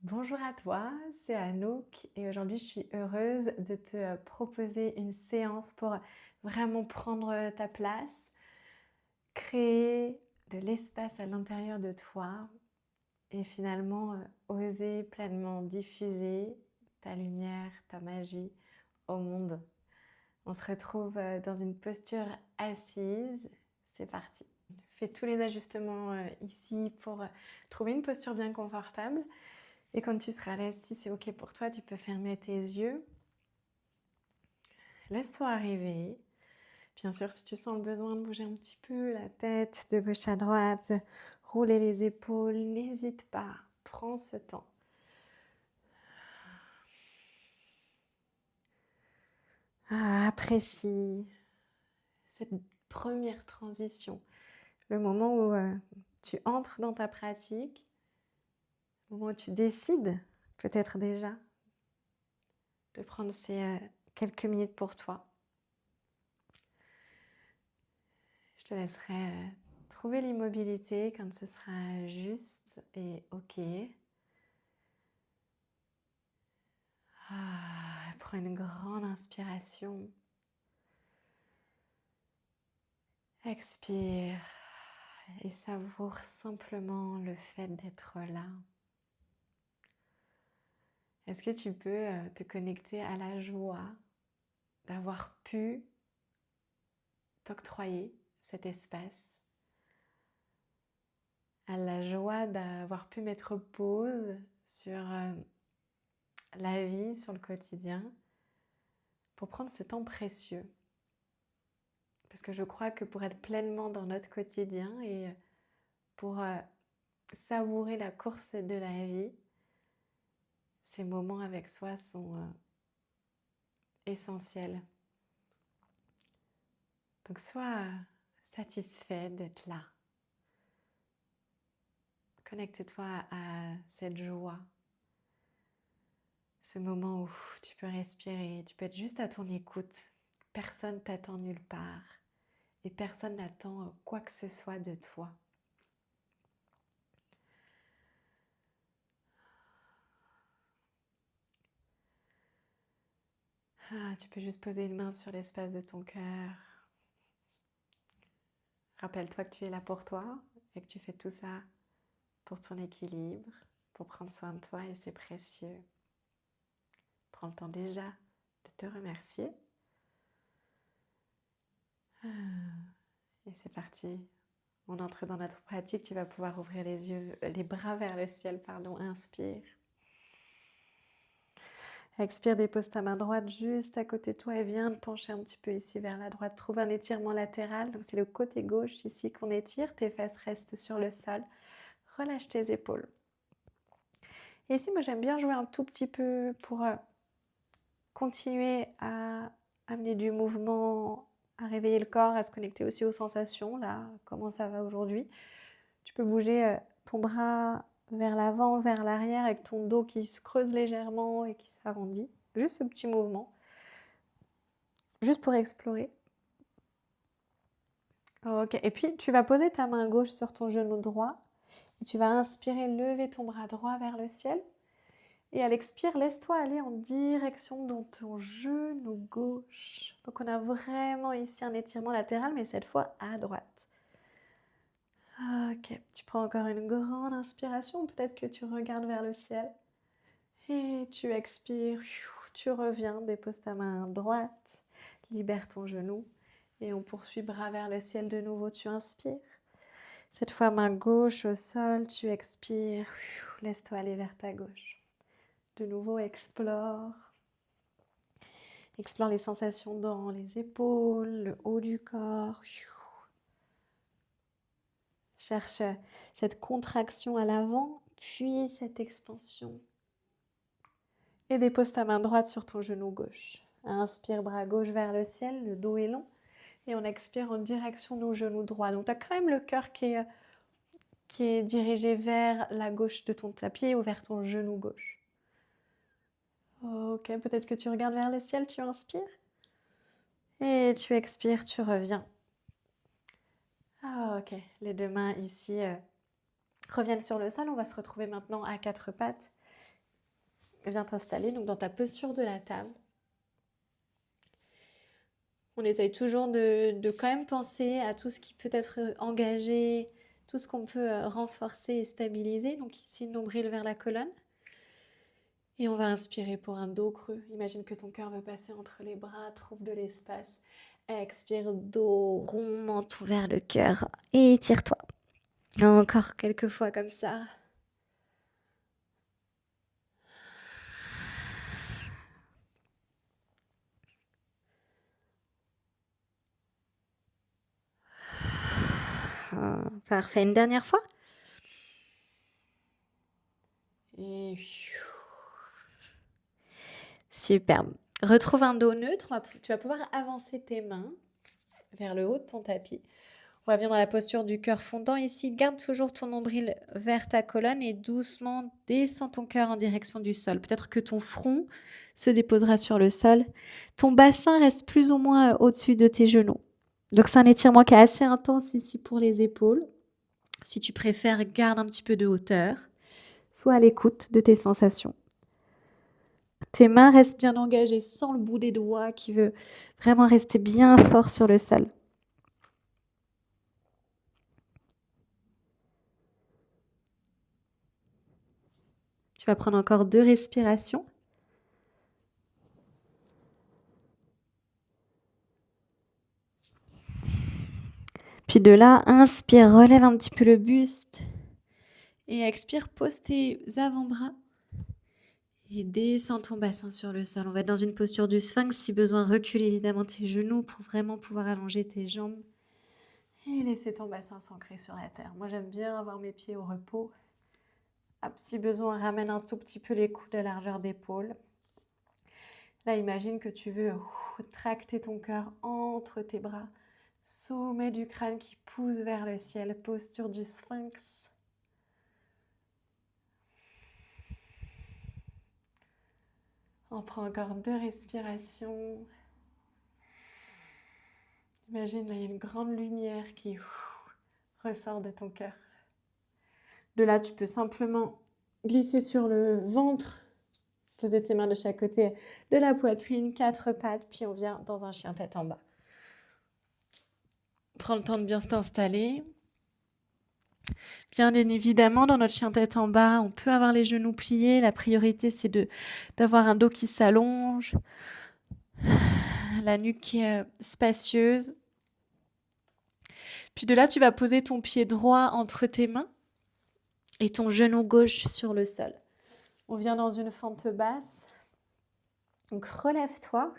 Bonjour à toi, c'est Anouk et aujourd'hui je suis heureuse de te proposer une séance pour vraiment prendre ta place, créer de l'espace à l'intérieur de toi et finalement oser pleinement diffuser ta lumière, ta magie au monde. On se retrouve dans une posture assise, c'est parti. Fais tous les ajustements ici pour trouver une posture bien confortable. Et quand tu seras à l'aise, si c'est ok pour toi, tu peux fermer tes yeux. Laisse-toi arriver. Bien sûr, si tu sens le besoin de bouger un petit peu la tête de gauche à droite, rouler les épaules, n'hésite pas. Prends ce temps. Apprécie cette première transition. Le moment où tu entres dans ta pratique, le moment où tu décides, peut-être déjà, de prendre ces quelques minutes pour toi. Je te laisserai trouver l'immobilité quand ce sera juste et ok. Prends une grande inspiration. Expire et savoure simplement le fait d'être là. Est-ce que tu peux te connecter à la joie d'avoir pu t'octroyer cet espace, à la joie d'avoir pu mettre pause sur la vie, sur le quotidien, pour prendre ce temps précieux. Parce que je crois que pour être pleinement dans notre quotidien et pour savourer la course de la vie, ces moments avec soi sont essentiels. Donc sois satisfait d'être là. Connecte-toi à cette joie, ce moment où tu peux respirer, tu peux être juste à ton écoute. Personne t'attend nulle part et personne n'attend quoi que ce soit de toi. Tu peux juste poser une main sur l'espace de ton cœur. Rappelle-toi que tu es là pour toi et que tu fais tout ça pour ton équilibre, pour prendre soin de toi et c'est précieux. Prends le temps déjà de te remercier. Et c'est parti. On entre dans notre pratique. Tu vas pouvoir ouvrir les yeux, les bras vers le ciel, pardon. Inspire. Expire, dépose ta main droite juste à côté de toi et viens te pencher un petit peu ici vers la droite. Trouve un étirement latéral. Donc c'est le côté gauche ici qu'on étire. Tes fesses restent sur le sol. Relâche tes épaules. Et ici, moi j'aime bien jouer un tout petit peu pour continuer à amener du mouvement, à réveiller le corps, à se connecter aussi aux sensations, là, comment ça va aujourd'hui. Tu peux bouger ton bras vers l'avant, vers l'arrière, avec ton dos qui se creuse légèrement et qui s'arrondit. Juste ce petit mouvement, juste pour explorer. Ok, et puis tu vas poser ta main gauche sur ton genou droit et tu vas inspirer, lever ton bras droit vers le ciel. Et à l'expire, laisse-toi aller en direction de ton genou gauche. Donc on a vraiment ici un étirement latéral, mais cette fois à droite. Ok, tu prends encore une grande inspiration, peut-être que tu regardes vers le ciel. Et tu expires, tu reviens, dépose ta main droite, libère ton genou. Et on poursuit bras vers le ciel de nouveau, tu inspires. Cette fois, main gauche au sol, tu expires, laisse-toi aller vers ta gauche. De nouveau, explore. Explore les sensations dans les épaules, le haut du corps. Cherche cette contraction à l'avant, puis cette expansion. Et dépose ta main droite sur ton genou gauche. Inspire, bras gauche vers le ciel, le dos est long. Et on expire en direction de nos genoux droits. Donc tu as quand même le cœur qui est dirigé vers la gauche de ton tapis ou vers ton genou gauche. Ok, peut-être que tu regardes vers le ciel, tu inspires. Et tu expires, tu reviens. Ok, les deux mains ici reviennent sur le sol. On va se retrouver maintenant à quatre pattes. Viens t'installer donc dans ta posture de la table. On essaye toujours de quand même penser à tout ce qui peut être engagé, tout ce qu'on peut renforcer et stabiliser. Donc ici, nombril vers la colonne. Et on va inspirer pour un dos creux. Imagine que ton cœur veut passer entre les bras, trouve de l'espace. Expire, dos rond, menton vers le cœur. Et étire-toi. Encore quelques fois comme ça. Parfait, une dernière fois. Et superbe. Retrouve un dos neutre. Tu vas pouvoir avancer tes mains vers le haut de ton tapis. On va venir dans la posture du cœur fondant ici. Garde toujours ton nombril vers ta colonne et doucement descends ton cœur en direction du sol. Peut-être que ton front se déposera sur le sol. Ton bassin reste plus ou moins au-dessus de tes genoux. Donc c'est un étirement qui est assez intense ici pour les épaules. Si tu préfères, garde un petit peu de hauteur. Sois à l'écoute de tes sensations. Tes mains restent bien engagées sans le bout des doigts qui veut vraiment rester bien fort sur le sol. Tu vas prendre encore 2 respirations. Puis de là, inspire, relève un petit peu le buste. Et expire, pose tes avant-bras. Et descends ton bassin sur le sol. On va être dans une posture du sphinx. Si besoin, recule évidemment tes genoux pour vraiment pouvoir allonger tes jambes. Et laisser ton bassin s'ancrer sur la terre. Moi, j'aime bien avoir mes pieds au repos. Si besoin, ramène un tout petit peu les coudes à largeur d'épaule. Là, imagine que tu veux tracter ton cœur entre tes bras. Sommet du crâne qui pousse vers le ciel. Posture du sphinx. On prend encore 2 respirations. Imagine, là, il y a une grande lumière qui ressort de ton cœur. De là, tu peux simplement glisser sur le ventre, poser tes mains de chaque côté de la poitrine, 4 pattes, puis on vient dans un chien tête en bas. Prends le temps de bien t'installer. Bien évidemment, dans notre chien tête en bas, on peut avoir les genoux pliés. La priorité, c'est d'avoir un dos qui s'allonge, la nuque qui est spacieuse. Puis de là, tu vas poser ton pied droit entre tes mains et ton genou gauche sur le sol. On vient dans une fente basse. Donc relève-toi.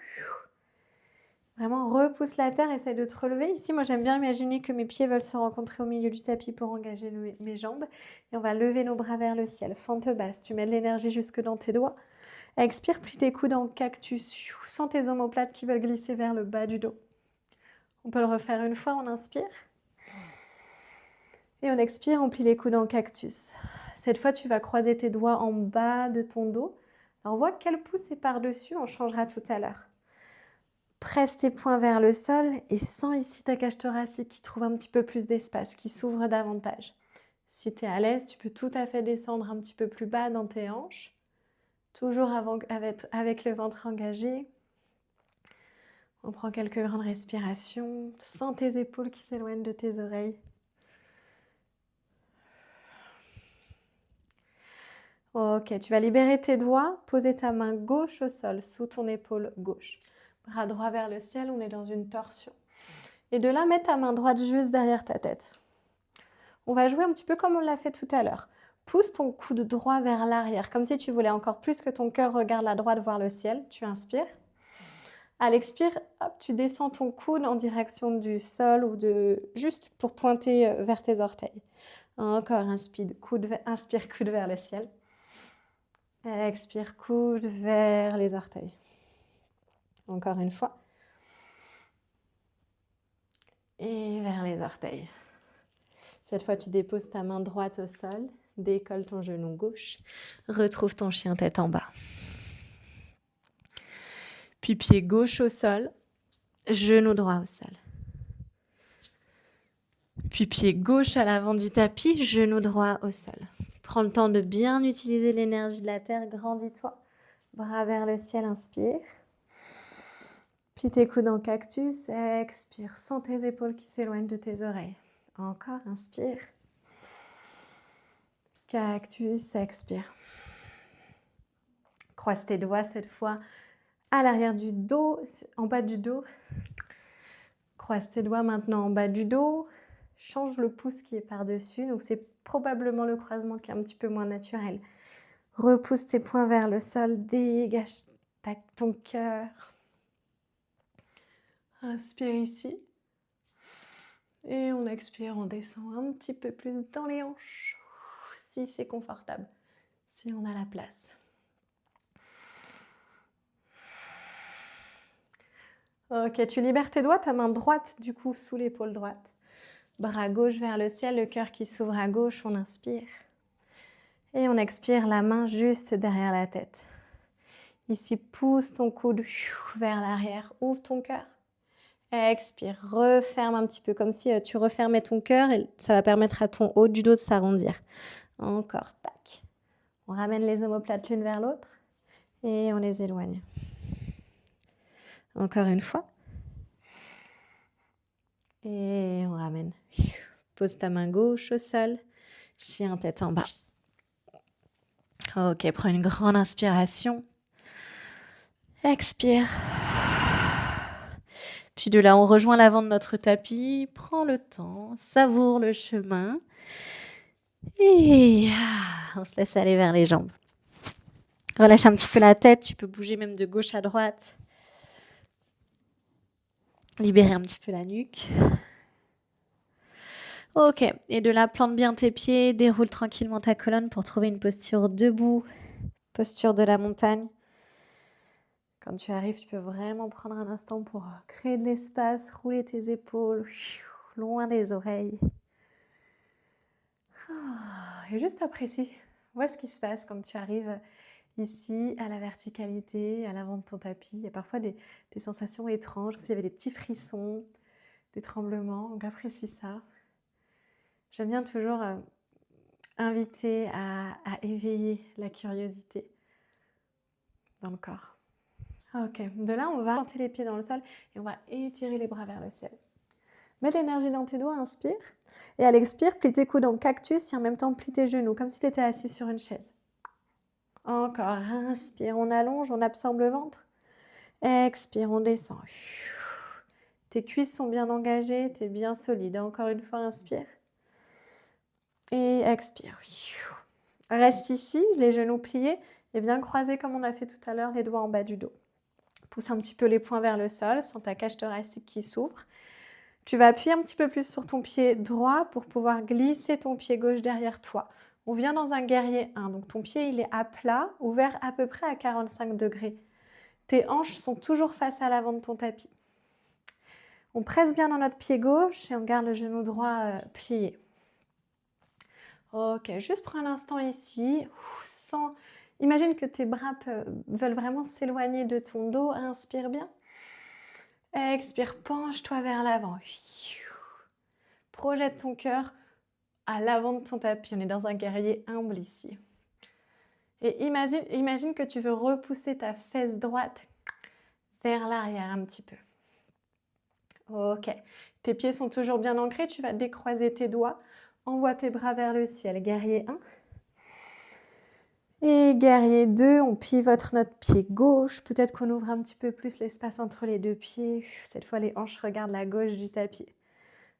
Vraiment repousse la terre, essaye de te relever. Ici, moi j'aime bien imaginer que mes pieds veulent se rencontrer au milieu du tapis pour engager mes jambes. Et on va lever nos bras vers le ciel. Fente basse, tu mets de l'énergie jusque dans tes doigts. Expire, plie tes coudes en cactus. Sens tes omoplates qui veulent glisser vers le bas du dos. On peut le refaire une fois, on inspire. Et on expire, on plie les coudes en cactus. Cette fois, tu vas croiser tes doigts en bas de ton dos. Alors, on voit quel pouce est par-dessus, on changera tout à l'heure. Presse tes poings vers le sol et sens ici ta cage thoracique qui trouve un petit peu plus d'espace, qui s'ouvre davantage. Si tu es à l'aise, tu peux tout à fait descendre un petit peu plus bas dans tes hanches. Toujours avec le ventre engagé. On prend quelques grandes respirations. Sens tes épaules qui s'éloignent de tes oreilles. Ok, tu vas libérer tes doigts, poser ta main gauche au sol, sous ton épaule gauche. Bras droit vers le ciel, on est dans une torsion. Et de là, mets ta main droite juste derrière ta tête. On va jouer un petit peu comme on l'a fait tout à l'heure. Pousse ton coude droit vers l'arrière, comme si tu voulais encore plus que ton cœur regarde la droite voir le ciel. Tu inspires. À l'expire, hop, tu descends ton coude en direction du sol ou juste pour pointer vers tes orteils. Encore, inspire, coude vers le ciel. Expire, coude vers les orteils. Encore une fois. Et vers les orteils. Cette fois, tu déposes ta main droite au sol, décolle ton genou gauche, retrouve ton chien tête en bas. Puis pied gauche au sol, genou droit au sol. Puis pied gauche à l'avant du tapis, genou droit au sol. Prends le temps de bien utiliser l'énergie de la terre, grandis-toi. Bras vers le ciel, inspire. Plie tes coudes en cactus, expire. Sens tes épaules qui s'éloignent de tes oreilles. Encore, inspire. Cactus, expire. Croise tes doigts cette fois à l'arrière du dos, en bas du dos. Croise tes doigts maintenant en bas du dos. Change le pouce qui est par-dessus. Donc c'est probablement le croisement qui est un petit peu moins naturel. Repousse tes poings vers le sol. Dégage ton cœur. Inspire ici. Et on expire, on descend un petit peu plus dans les hanches. Si c'est confortable. Si on a la place. Ok, tu libères tes doigts, ta main droite du coup sous l'épaule droite. Bras gauche vers le ciel, le cœur qui s'ouvre à gauche, on inspire. Et on expire, la main juste derrière la tête. Ici, pousse ton coude vers l'arrière, ouvre ton cœur. Expire, referme un petit peu, comme si tu refermais ton cœur et ça va permettre à ton haut du dos de s'arrondir. Encore, tac. On ramène les omoplates l'une vers l'autre et on les éloigne. Encore une fois. Et on ramène. Pose ta main gauche au sol. Chien tête en bas. Ok, prends une grande inspiration. Expire. Puis de là, on rejoint l'avant de notre tapis. Prends le temps, savoure le chemin. Et on se laisse aller vers les jambes. Relâche un petit peu la tête. Tu peux bouger même de gauche à droite. Libérer un petit peu la nuque. Ok, et de là, plante bien tes pieds, déroule tranquillement ta colonne pour trouver une posture debout, posture de la montagne. Quand tu arrives, tu peux vraiment prendre un instant pour créer de l'espace, rouler tes épaules, loin des oreilles. Et juste apprécie, vois ce qui se passe quand tu arrives ici, à la verticalité, à l'avant de ton tapis. Il y a parfois des sensations étranges, comme s'il y avait des petits frissons, des tremblements, donc apprécie ça. J'aime bien toujours inviter à éveiller la curiosité dans le corps. Ok, de là, on va planter les pieds dans le sol et on va étirer les bras vers le ciel. Mets de l'énergie dans tes doigts, inspire. Et à l'expire, plie tes coudes en cactus et en même temps plie tes genoux, comme si tu étais assis sur une chaise. Encore, inspire, on allonge, on absorbe le ventre. Expire, on descend. Tes cuisses sont bien engagées, tu es bien solide. Encore une fois, inspire. Et expire. Reste ici, les genoux pliés et bien croisés comme on a fait tout à l'heure, les doigts en bas du dos. Pousse un petit peu les poings vers le sol, sens ta cage thoracique qui s'ouvre. Tu vas appuyer un petit peu plus sur ton pied droit pour pouvoir glisser ton pied gauche derrière toi. On vient dans un guerrier 1, donc ton pied il est à plat, ouvert à peu près à 45 degrés. Tes hanches sont toujours face à l'avant de ton tapis. On presse bien dans notre pied gauche et on garde le genou droit plié. Ok, juste prends un instant ici. Imagine que tes bras veulent vraiment s'éloigner de ton dos. Inspire bien. Expire, penche-toi vers l'avant. Projette ton cœur à l'avant de ton tapis. On est dans un guerrier humble ici. Et imagine que tu veux repousser ta fesse droite vers l'arrière un petit peu. Ok, tes pieds sont toujours bien ancrés. Tu vas décroiser tes doigts. Envoie tes bras vers le ciel. Guerrier 1. Et guerrier 2, on pivote notre pied gauche. Peut-être qu'on ouvre un petit peu plus l'espace entre les deux pieds. Cette fois, les hanches regardent la gauche du tapis.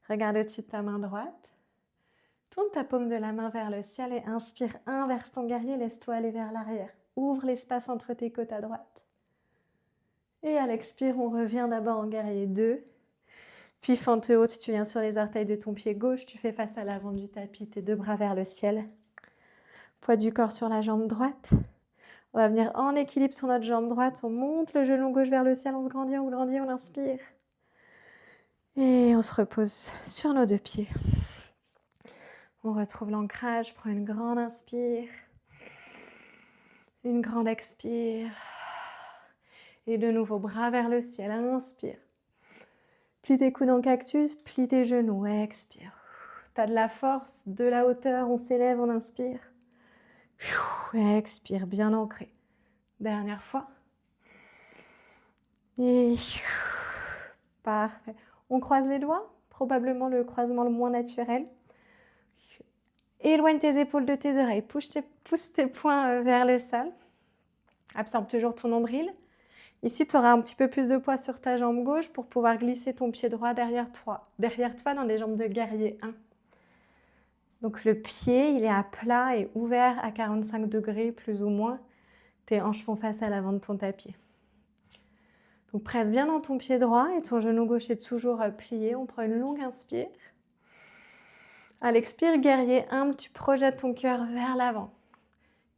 Regarde au-dessus de ta main droite. Tourne ta paume de la main vers le ciel et inspire. Inverse ton guerrier, laisse-toi aller vers l'arrière. Ouvre l'espace entre tes côtes à droite. Et à l'expire, on revient d'abord en guerrier 2. Puis fente haute, tu viens sur les orteils de ton pied gauche. Tu fais face à l'avant du tapis, tes deux bras vers le ciel. Poids du corps sur la jambe droite. On va venir en équilibre sur notre jambe droite. On monte le genou gauche vers le ciel. On se grandit, on inspire. Et on se repose sur nos deux pieds. On retrouve l'ancrage. Prends une grande inspire. Une grande expire. Et de nouveau, bras vers le ciel. Inspire. Plie tes coudes en cactus. Plie tes genoux. Expire. Tu as de la force, de la hauteur. On s'élève, on inspire. Expire, bien ancré. Dernière fois. Et parfait. On croise les doigts, probablement le croisement le moins naturel. Éloigne tes épaules de tes oreilles, pousse tes poings vers le sol. Absorbe toujours ton nombril. Ici, tu auras un petit peu plus de poids sur ta jambe gauche pour pouvoir glisser ton pied droit derrière toi dans les jambes de guerrier 1. Donc le pied, il est à plat et ouvert à 45 degrés plus ou moins. Tes hanches font face à l'avant de ton tapis. Donc presse bien dans ton pied droit et ton genou gauche est toujours plié. On prend une longue inspire. À l'expire, guerrier 1, tu projettes ton cœur vers l'avant.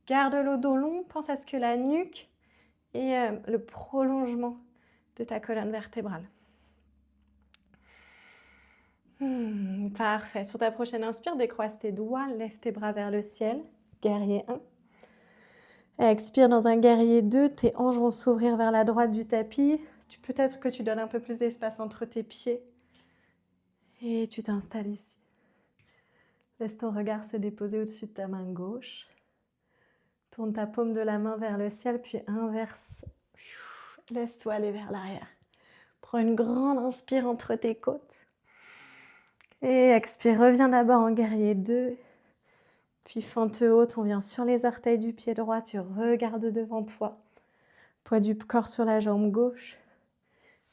Garde le dos long, pense à ce que la nuque est le prolongement de ta colonne vertébrale. Parfait. Sur ta prochaine inspire, décroise tes doigts, lève tes bras vers le ciel. Guerrier 1. Expire dans un guerrier 2, tes hanches vont s'ouvrir vers la droite du tapis. Peut-être que tu donnes un peu plus d'espace entre tes pieds. Et tu t'installes ici. Laisse ton regard se déposer au-dessus de ta main gauche. Tourne ta paume de la main vers le ciel, puis inverse. Laisse-toi aller vers l'arrière. Prends une grande inspire entre tes côtes. Et expire, reviens d'abord en guerrier 2. Puis fente haute, on vient sur les orteils du pied droit, tu regardes devant toi. Poids du corps sur la jambe gauche.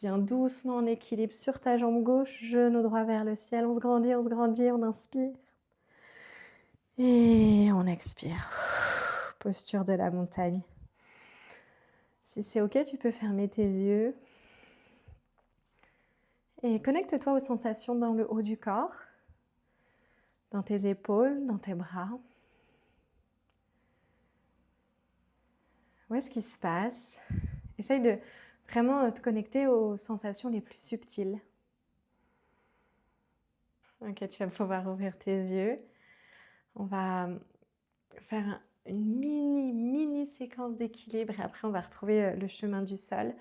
Viens doucement en équilibre sur ta jambe gauche, genou droit vers le ciel. On se grandit, on inspire. Et on expire. Posture de la montagne. Si c'est ok, tu peux fermer tes yeux. Et connecte-toi aux sensations dans le haut du corps, dans tes épaules, dans tes bras. Où est-ce qu'il se passe? Essaye de vraiment te connecter aux sensations les plus subtiles. Ok, tu vas pouvoir ouvrir tes yeux. On va faire une mini séquence d'équilibre et après on va retrouver le chemin du sol.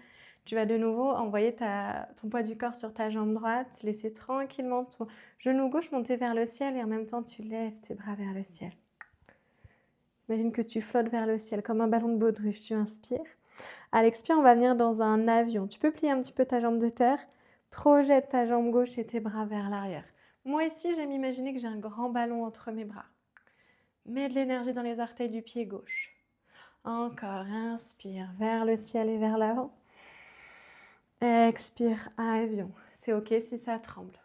Tu vas de nouveau envoyer ton poids du corps sur ta jambe droite, laisser tranquillement ton genou gauche monter vers le ciel et en même temps tu lèves tes bras vers le ciel. Imagine que tu flottes vers le ciel comme un ballon de baudruche, tu inspires. À l'expire, on va venir dans un avion. Tu peux plier un petit peu ta jambe de terre, projette ta jambe gauche et tes bras vers l'arrière. Moi ici, j'aime imaginer que j'ai un grand ballon entre mes bras. Mets de l'énergie dans les orteils du pied gauche. Encore, inspire vers le ciel et vers l'avant. Expire, avion. C'est ok si ça tremble.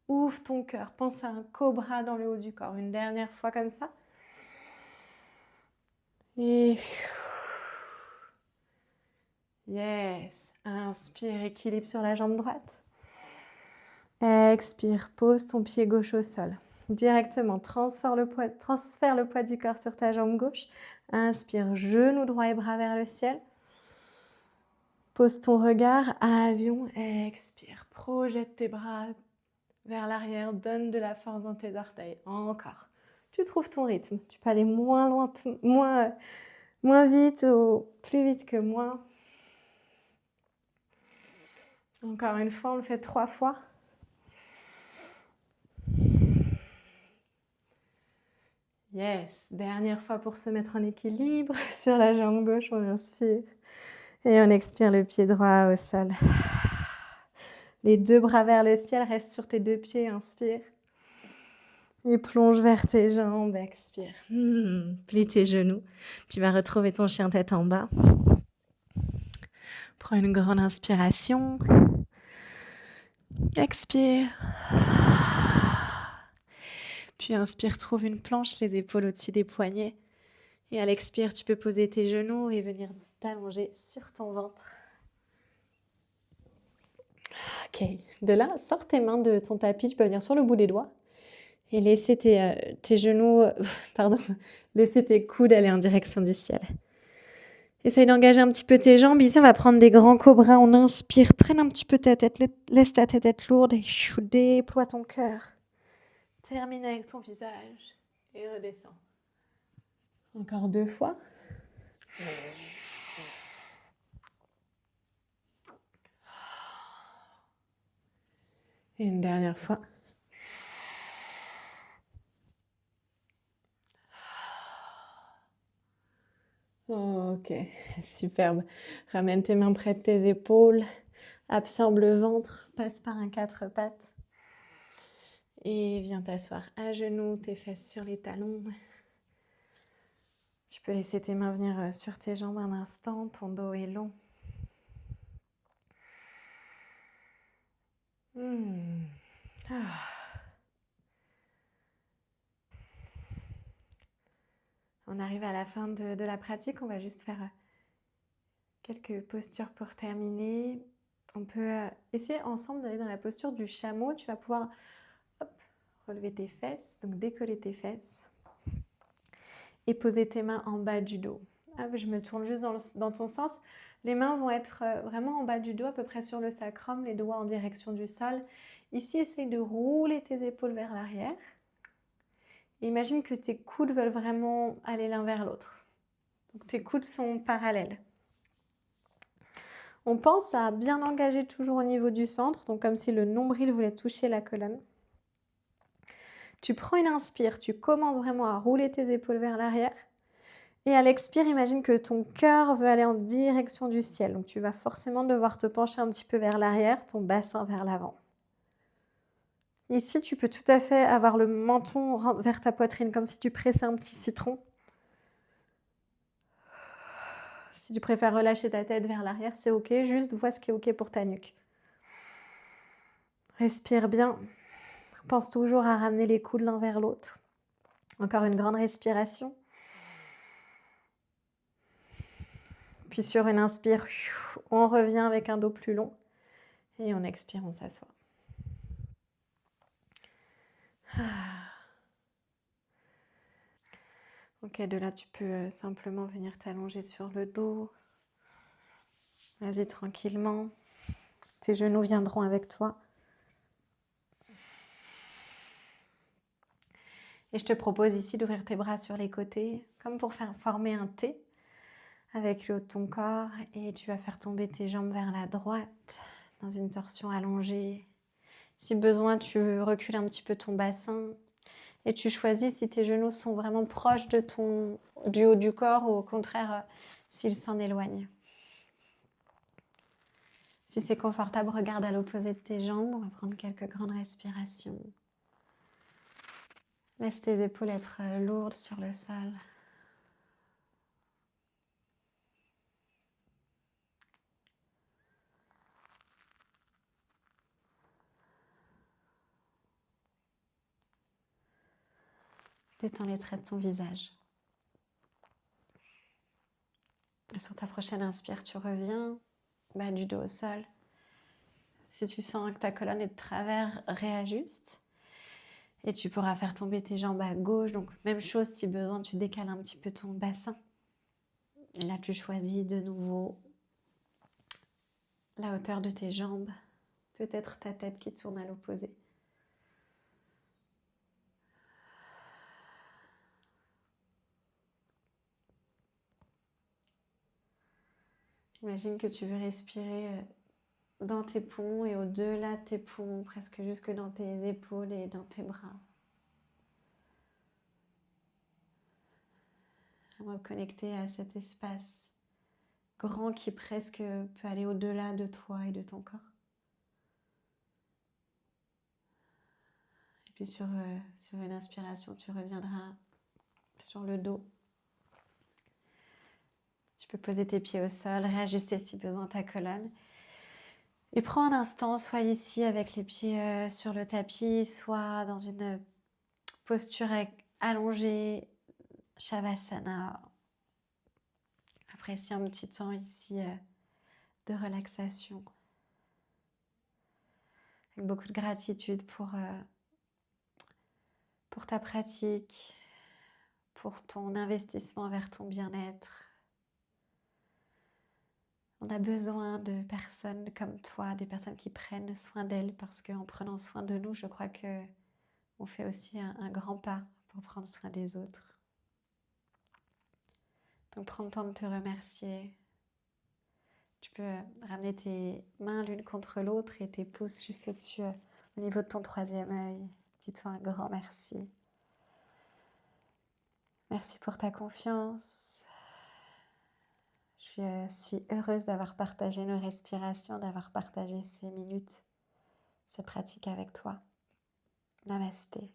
Ouvre ton cœur, pense à un cobra dans le haut du corps. Une dernière fois comme ça. Et yes, inspire, équilibre sur la jambe droite. Expire, pose ton pied gauche au sol. Directement, transfère le poids du corps sur ta jambe gauche. Inspire, genou droit et bras vers le ciel. Pose ton regard, avion, expire. Projette tes bras vers l'arrière, donne de la force dans tes orteils. Encore. Tu trouves ton rythme. Tu peux aller moins loin, moins vite ou plus vite que moi. Encore une fois, on le fait 3 fois. Yes, dernière fois pour se mettre en équilibre sur la jambe gauche, on inspire et on expire le pied droit au sol. Les 2 bras vers le ciel, reste sur tes 2 pieds, inspire. Et plonge vers tes jambes, expire. Plie tes genoux, tu vas retrouver ton chien tête en bas. Prends une grande inspiration. Expire. Puis inspire, trouve une planche, les épaules au-dessus des poignets. Et à l'expire, tu peux poser tes genoux et venir t'allonger sur ton ventre. Ok, de là, sors tes mains de ton tapis, tu peux venir sur le bout des doigts. Et laisser tes genoux, laisser tes coudes aller en direction du ciel. Essaye d'engager un petit peu tes jambes. Ici, on va prendre des grands cobras. On inspire, traîne un petit peu ta tête, laisse ta tête être lourde et déploie ton cœur. Termine avec ton visage et redescends. Encore 2 fois. Et une dernière fois. Ok, superbe. Ramène tes mains près de tes épaules, absorbe le ventre, passe par un quatre pattes et viens t'asseoir à genoux, tes fesses sur les talons. Tu peux laisser tes mains venir sur tes jambes un instant, ton dos est long. Ah. On arrive à la fin de la pratique, on va juste faire quelques postures pour terminer. On peut essayer ensemble d'aller dans la posture du chameau. Tu vas pouvoir relever tes fesses, donc décoller tes fesses et poser tes mains en bas du dos. Hop, je me tourne juste dans ton sens. Les mains vont être vraiment en bas du dos, à peu près sur le sacrum, les doigts en direction du sol. Ici, essaye de rouler tes épaules vers l'arrière. Imagine que tes coudes veulent vraiment aller l'un vers l'autre. Donc tes coudes sont parallèles. On pense à bien engager toujours au niveau du centre, donc comme si le nombril voulait toucher la colonne. Tu prends une inspire, tu commences vraiment à rouler tes épaules vers l'arrière. Et à l'expire, imagine que ton cœur veut aller en direction du ciel. Donc tu vas forcément devoir te pencher un petit peu vers l'arrière, ton bassin vers l'avant. Ici, tu peux tout à fait avoir le menton vers ta poitrine, comme si tu pressais un petit citron. Si tu préfères relâcher ta tête vers l'arrière, c'est ok. Juste vois ce qui est ok pour ta nuque. Respire bien. Pense toujours à ramener les coudes l'un vers l'autre. Encore une grande respiration. Puis sur une inspire, on revient avec un dos plus long. Et on expire, on s'assoit. Ok, de là, tu peux simplement venir t'allonger sur le dos. Vas-y tranquillement. Tes genoux viendront avec toi. Et je te propose ici d'ouvrir tes bras sur les côtés, comme pour faire former un T avec le haut de ton corps. Et tu vas faire tomber tes jambes vers la droite, dans une torsion allongée. Si besoin, tu recules un petit peu ton bassin. Et tu choisis si tes genoux sont vraiment proches du haut du corps ou au contraire, s'ils s'en éloignent. Si c'est confortable, regarde à l'opposé de tes jambes. On va prendre quelques grandes respirations. Laisse tes épaules être lourdes sur le sol. Détends les traits de ton visage. Et sur ta prochaine inspire, tu reviens, bas du dos au sol. Si tu sens que ta colonne est de travers, réajuste. Et tu pourras faire tomber tes jambes à gauche. Donc même chose, si besoin, tu décales un petit peu ton bassin. Et là, tu choisis de nouveau la hauteur de tes jambes. Peut-être ta tête qui tourne à l'opposé. Imagine que tu veux respirer dans tes poumons et au-delà de tes poumons, presque jusque dans tes épaules et dans tes bras. Reconnecter à cet espace grand qui presque peut aller au-delà de toi et de ton corps. Et puis sur une inspiration, tu reviendras sur le dos. Tu peux poser tes pieds au sol, réajuster si besoin ta colonne. Et prends un instant, soit ici avec les pieds sur le tapis, soit dans une posture allongée, Shavasana. Apprécie un petit temps ici de relaxation. Avec beaucoup de gratitude pour ta pratique, pour ton investissement vers ton bien-être. On a besoin de personnes comme toi, des personnes qui prennent soin d'elles, parce qu'en prenant soin de nous, je crois qu'on fait aussi un grand pas pour prendre soin des autres. Donc prends le temps de te remercier. Tu peux ramener tes mains l'une contre l'autre et tes pouces juste au-dessus, au niveau de ton troisième œil. Dis-toi un grand merci. Merci pour ta confiance. Je suis heureuse d'avoir partagé nos respirations, d'avoir partagé ces minutes, cette pratique avec toi. Namasté.